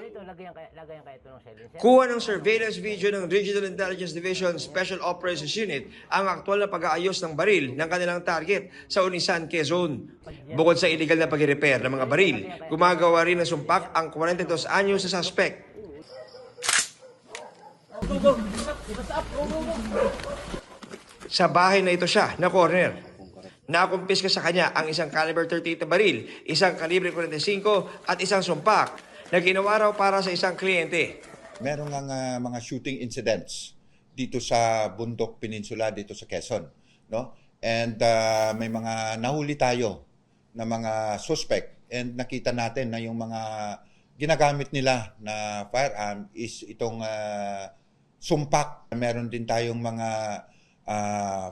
ito, lagayan kaya ito ng silencer. Kuha ng surveillance video ng Regional Intelligence Division Special Operations Unit ang aktual na pag-aayos ng baril ng kanilang target sa Unisan, Quezon. Bukod sa illegal na pag-repair ng mga baril, gumagawa rin ng sumpak ang 42 anyos sa suspect. Sa bahay na ito siya na corner. Nakumpiska sa kanya ang isang caliber 38 na baril, isang kalibre 45 at isang sumpak na ginawa raw para sa isang kliyente. Meron nga mga shooting incidents dito sa Bundok Peninsula, dito sa Quezon. No? And may mga nahuli tayo na mga suspect and nakita natin na yung mga ginagamit nila na firearm is itong sumpak. Meron din tayong mga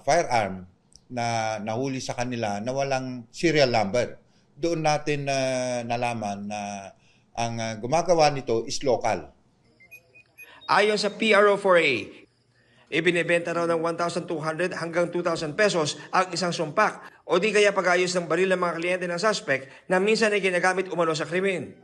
firearm na nahuli sa kanila na walang serial number. Doon natin nalaman na ang gumagawa nito is local. Ayon sa PRO4A, ibinebenta raw ng 1,200 hanggang 2,000 pesos ang isang sumpak o di kaya pag-ayos ng baril ng mga kliyente ng suspect na minsan ay ginagamit umano sa krimen.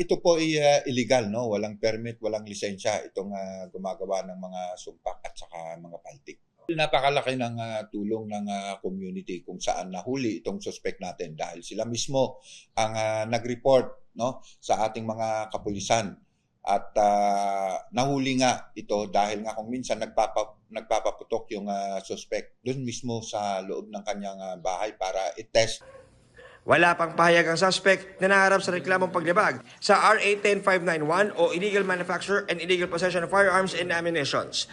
Ito po ay illegal, no? Walang permit, walang lisensya itong gumagawa ng mga sumpak at saka mga paltik. Napakalaki ng tulong ng community kung saan nahuli itong suspect natin dahil sila mismo ang nag-report, no, sa ating mga kapulisan at nahuli nga ito dahil nga kung minsan nagpapaputok yung suspect doon mismo sa loob ng kanyang bahay para i-test. Wala pang pahayag ang suspect na naharap sa reklamong paglabag sa RA 10591 o Illegal Manufacture and Illegal Possession of Firearms and Ammunitions.